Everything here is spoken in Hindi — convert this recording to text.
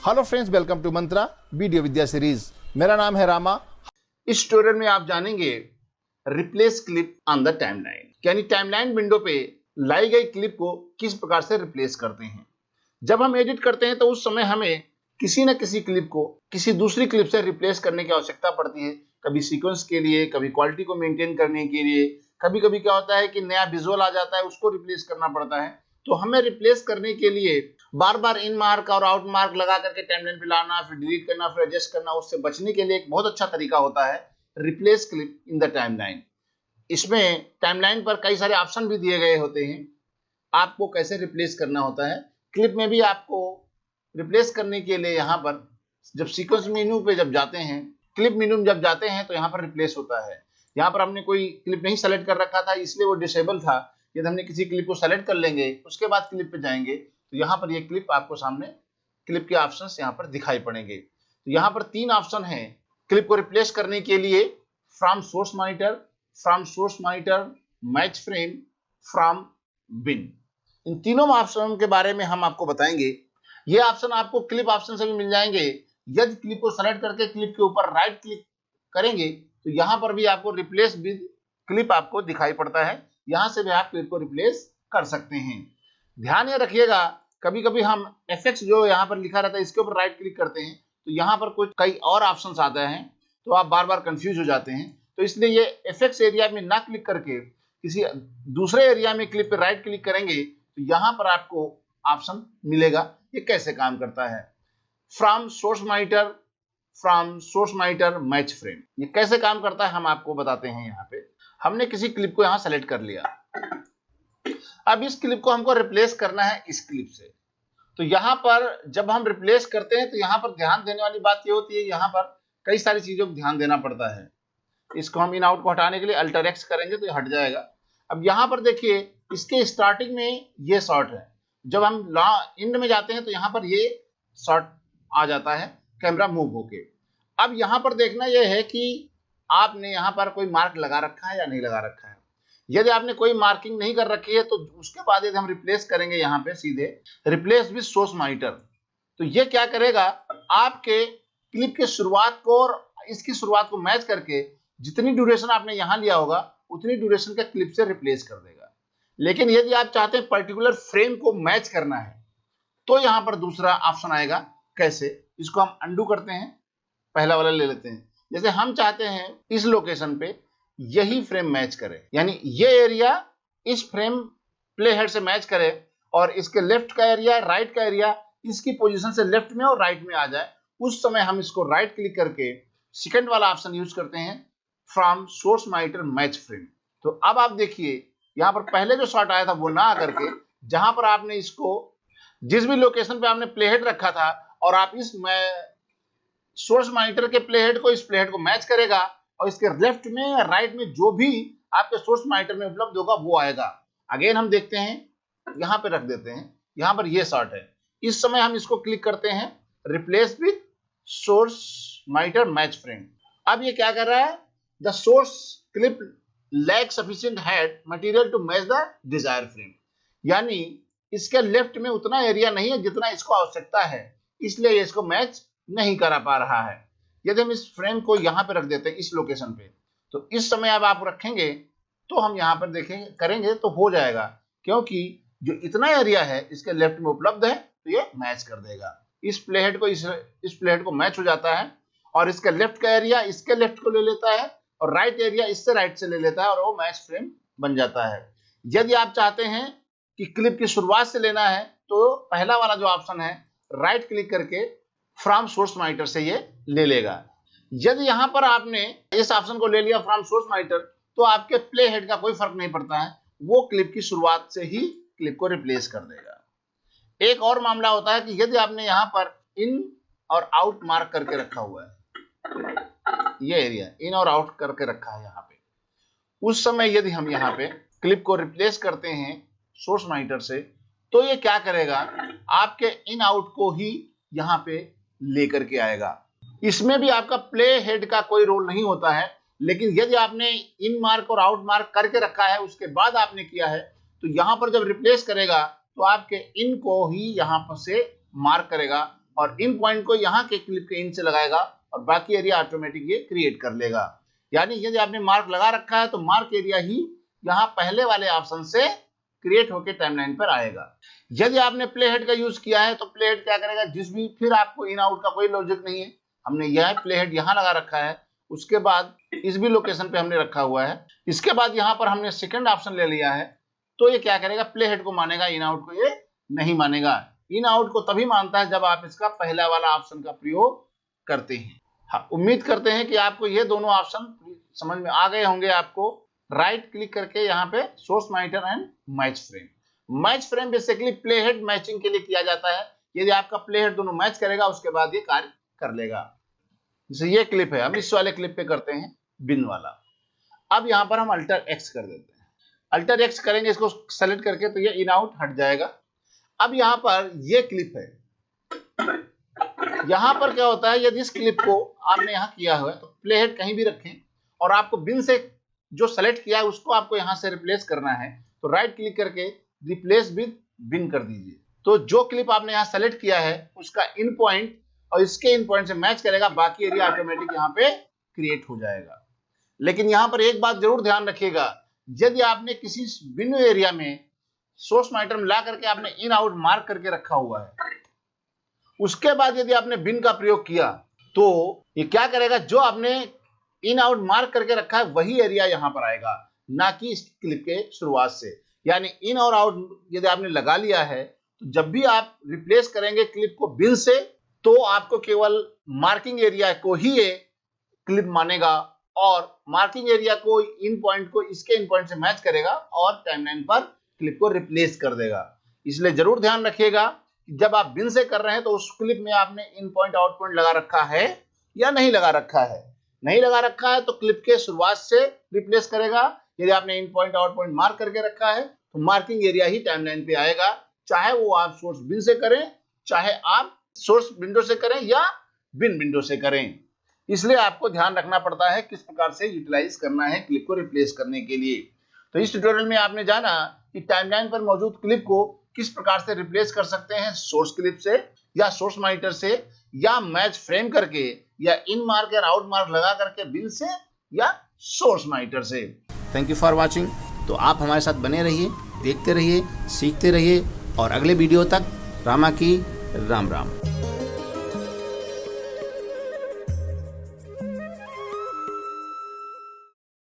Hello friends, welcome to Mantra video Vidya series. मेरा नाम है रामा। इस ट्यूटोरियल में आप जानेंगे replace clip on the timeline, यानी टाइमलाइन विंडो पे लाई गई क्लिप को किस प्रकार से रिप्लेस करते हैं। जब हम एडिट करते हैं तो उस समय हमें किसी न किसी क्लिप को किसी दूसरी क्लिप से रिप्लेस करने की आवश्यकता पड़ती है। कभी सीक्वेंस के लिए, कभी क्वालिटी को मेंटेन करने के लिए, कभी कभी क्या होता है कि नया विजुअल आ जाता है, उसको रिप्लेस करना पड़ता है। तो हमें रिप्लेस करने के लिए बार बार इन मार्क और आउट मार्क लगा करके टाइमलाइन पे लाना, फिर डिलीट करना, फिर एडजस्ट करना, उससे बचने के लिए एक बहुत अच्छा तरीका होता है replace clip in the timeline. इसमें टाइमलाइन पर कई सारे ऑप्शन भी दिए गए होते हैं, आपको कैसे रिप्लेस करना होता है। क्लिप में भी आपको रिप्लेस करने के लिए यहाँ पर जब सीक्वेंस मेन्यू पे जब जाते हैं, क्लिप मेन्यू में जब जाते हैं तो यहाँ पर रिप्लेस होता है। यहाँ पर हमने कोई क्लिप नहीं सेलेक्ट कर रखा था, इसलिए वो डिसेबल था। यदि हमने किसी क्लिप को सेलेक्ट कर लेंगे, उसके बाद क्लिप पे जाएंगे तो यहाँ पर ये क्लिप आपको सामने क्लिप के ऑप्शंस यहाँ पर दिखाई पड़ेंगे। तो यहाँ पर 3 ऑप्शन है क्लिप को रिप्लेस करने के लिए: from source monitor, match frame, from bin. इन तीनों ऑप्शन के बारे में हम आपको बताएंगे। ये ऑप्शन आपको क्लिप ऑप्शन से भी मिल जाएंगे। यदि क्लिप को सेलेक्ट करके क्लिप के ऊपर राइट क्लिक करेंगे तो यहाँ पर भी आपको रिप्लेस विद क्लिप आपको दिखाई पड़ता है। यहाँ से भी आप क्लिप को रिप्लेस कर सकते हैं। ध्यान ये रखिएगा, कभी कभी हम एफएक्स जो यहाँ पर लिखा रहता है इसके ऊपर राइट क्लिक करते हैं तो यहाँ पर कुछ कई और ऑप्शंस आते हैं, तो आप बार बार कंफ्यूज हो जाते हैं। तो इसलिए ये एफएक्स एरिया में ना क्लिक करके किसी दूसरे एरिया में क्लिप पे राइट क्लिक करेंगे तो यहाँ पर आपको ऑप्शन मिलेगा। ये कैसे काम करता है, from source monitor match frame, ये कैसे काम करता है हम आपको बताते हैं। यहाँ पे हमने किसी क्लिप को यहाँ सेलेक्ट कर लिया, अब इस क्लिप को हमको रिप्लेस करना है इस क्लिप से। तो यहाँ पर जब हम रिप्लेस करते हैं तो यहाँ पर ध्यान देने वाली बात ये होती है, यहाँ पर कई सारी चीजों को ध्यान देना पड़ता है। इसको हम इन आउट को हटाने के लिए अल्टर एक्स करेंगे तो ये हट जाएगा। अब यहाँ पर देखिए, इसके स्टार्टिंग में ये शॉट है, जब हम एंड में जाते हैं तो यहाँ पर ये शॉट आ जाता है कैमरा मूव होके। अब यहाँ पर देखना यह है कि आपने यहाँ पर कोई मार्क लगा रखा है या नहीं लगा रखा है। यदि आपने कोई मार्किंग नहीं कर रखी है तो उसके बाद यदि हम रिप्लेस करेंगे यहाँ पे सीधे रिप्लेस विद सोर्स मॉनिटर, तो ये क्या करेगा, आपके क्लिप के शुरुआत को और इसकी शुरुआत को मैच करके जितनी ड्यूरेशन आपने यहाँ लिया होगा उतनी ड्यूरेशन का क्लिप से रिप्लेस कर देगा। लेकिन यदि आप चाहते हैं पर्टिकुलर फ्रेम को मैच करना है तो यहाँ पर दूसरा ऑप्शन आएगा। कैसे, इसको हम अंडू करते हैं, पहला वाला ले लेते हैं। जैसे हम चाहते हैं इस लोकेशन पे यही फ्रेम मैच करे, यानी ये एरिया इस फ्रेम प्ले हेड से मैच करे और इसके लेफ्ट का एरिया, राइट का एरिया इसकी पोजीशन से लेफ्ट में और राइट में आ जाए। उस समय हम इसको राइट क्लिक करके सेकंड वाला ऑप्शन यूज करते हैं, from source monitor match frame. तो अब आप देखिए, यहाँ पर पहले जो शॉट आया था वो ना आकर के जहां पर आपने इसको जिस भी लोकेशन पे आपने प्ले हेड रखा था और आप इस सोर्स मॉनिटर के प्ले हेड को इस प्ले हेड को मैच करेगा और इसके लेफ्ट में या राइट में जो भी आपके सोर्स मॉनिटर में उपलब्ध होगा वो आएगा। अगेन हम देखते हैं, यहाँ पे रख देते हैं, यहाँ पर ये शॉट है। इस समय हम इसको क्लिक करते हैं replace with source monitor match frame. अब ये क्या कर रहा है, the source clip lack sufficient head material to match the desire frame, यानी इसके लेफ्ट में उतना एरिया नहीं है जितना इसको आवश्यकता है, इसलिए ये इसको मैच नहीं करा पा रहा है। यदि हम इस फ्रेम को यहाँ पे रख देते हैं इस लोकेशन पे, तो इस समय अब आप रखेंगे तो हम यहाँ पर देखेंगे करेंगे तो हो जाएगा, क्योंकि जो इतना एरिया है इसके लेफ्ट में उपलब्ध है तो ये मैच कर देगा। इस प्ले हेड को इस प्ले हेड को मैच हो जाता है और इसके लेफ्ट का एरिया इसके लेफ्ट को ले लेता है और राइट एरिया इससे राइट से ले लेता है और वो मैच फ्रेम बन जाता है। यदि आप चाहते हैं कि क्लिप की शुरुआत से लेना है तो पहला वाला जो ऑप्शन है राइट क्लिक करके फ्रॉम सोर्स मॉनिटर से ये ले लेगा। यदि यहां पर आपने इस ऑप्शन को ले लिया फ्रॉम सोर्स मॉनिटर तो आपके प्ले हेड का कोई फर्क नहीं पड़ता है, वो क्लिप की शुरुआत से ही क्लिप को रिप्लेस कर देगा। एक और मामला होता है कि यदि आपने यहां पर इन और आउट मार्क करके रखा हुआ है, ये एरिया इन और आउट करके रखा है यहाँ पे, उस समय यदि हम यहाँ पे क्लिप को रिप्लेस करते हैं सोर्स मॉनिटर से तो ये क्या करेगा, आपके इन आउट को ही यहाँ पे लेकर के आएगा। इसमें भी आपका प्ले हेड का कोई रोल नहीं होता है, लेकिन यदि आपने इन मार्क और आउट मार्क करके रखा है उसके बाद आपने किया है तो यहाँ पर जब रिप्लेस करेगा तो आपके इन को ही यहाँ पर से मार्क करेगा और इन पॉइंट को यहाँ के क्लिप के इन से लगाएगा और बाकी एरिया ऑटोमेटिक ये क्रिएट कर लेगा। यानी यदि आपने मार्क लगा रखा है तो मार्क एरिया ही यहाँ पहले वाले ऑप्शन से क्रिएट होकर टाइमलाइन पर आएगा। यदि आपने प्ले हेड का यूज किया है तो प्ले हेड क्या करेगा, जिस भी फिर आपको इन आउट का कोई लॉजिक नहीं है, हमने यह प्ले हेड यहाँ लगा रखा है, उसके बाद इस भी लोकेशन पे हमने रखा हुआ है, इसके बाद यहाँ पर हमने सेकंड ऑप्शन ले लिया है, तो ये क्या करेगा, प्ले हेड को मानेगा, इन आउट को ये नहीं मानेगा। इन आउट को तभी मानता है जब आप इसका पहला वाला ऑप्शन का प्रयोग करते हैं। हाँ, उम्मीद करते हैं कि आपको ये दोनों ऑप्शन समझ में आ गए होंगे। आपको राइट क्लिक करके यहाँ पे source monitor and match frame. Match frame basically play head matching के लिए किया जाता है। यदि आपका प्ले हेड दोनों मैच करेगा उसके बाद ये कार्य कर लेगा। जैसे ये क्लिप है, हम इस वाले क्लिप पे करते हैं बिन वाला। अब यहाँ पर हम अल्टर एक्स कर देते हैं। अल्टर एक्स करेंगे इसको सेलेक्ट करके तो ये इन आउट हट जाएगा। अब यहाँ पर ये क्लिप है, यहाँ पर क्या होता है, यदि इस क्लिप को आपने यहाँ किया हुआ है तो प्ले हेड कहीं भी रखें और आपको बिन से जो सेलेक्ट किया है उसको आपको यहाँ से रिप्लेस करना है तो राइट क्लिक करके रिप्लेस विद बिन कर दीजिए। तो जो क्लिप आपने यहाँ सेलेक्ट किया है उसका इन पॉइंट और इसके इन पॉइंट से मैच करेगा, बाकी एरिया ऑटोमेटिक यहाँ पे क्रिएट हो जाएगा। लेकिन यहाँ पर एक बात जरूर ध्यान रखिएगा, यदि आपने किसी बिन एरिया में सोर्स मॉनिटर में ला करके आपने इन आउट मार्क करके रखा हुआ है, उसके बाद यदि आपने बिन का प्रयोग किया तो ये क्या करेगा, जो आपने इन आउट मार्क करके रखा है वही एरिया यहाँ पर आएगा, ना कि इस क्लिप के शुरुआत से। यानी इन और आउट यदि आपने लगा लिया है तो जब भी आप रिप्लेस करेंगे क्लिप को बिन से तो आपको केवल मार्किंग एरिया को ही ये क्लिप मानेगा और मार्किंग एरिया को इन पॉइंट को इसके इन पॉइंट से मैच करेगा और टाइमलाइन पर क्लिप को रिप्लेस कर देगा। इसलिए जरूर ध्यान रखिएगा कि जब आप बिन से कर रहे हैं तो उस क्लिप में आपने इन पॉइंट आउट पॉइंट लगा रखा है या नहीं लगा रखा है। नहीं लगा रखा है तो क्लिप के शुरुआत से रिप्लेस करेगा। यदि आपने इन पॉइंट आउट पॉइंट मार्क करके रखा है तो मार्किंग एरिया ही टाइमलाइन पे आएगा, चाहे वो आप सोर्स बिन से करें, चाहे आप सोर्स विंडो से करें या बिन विंडो से करें। इसलिए आपको ध्यान रखना पड़ता है किस प्रकार से यूटिलाइज करना है क्लिप को रिप्लेस करने के लिए। तो इस ट्यूटोरियल में आपने जाना कि टाइमलाइन पर मौजूद क्लिप को किस प्रकार से रिप्लेस कर सकते हैं, सोर्स क्लिप से या सोर्स मॉनिटर से या मैच फ्रेम करके या इन मार्क या आउट मार्क लगा करके बिन से या सोर्स मॉनिटर से। Thank you for watching. तो आप हमारे साथ बने रहिए, देखते रहिए, सीखते रहिए और अगले वीडियो तक रामा की राम राम।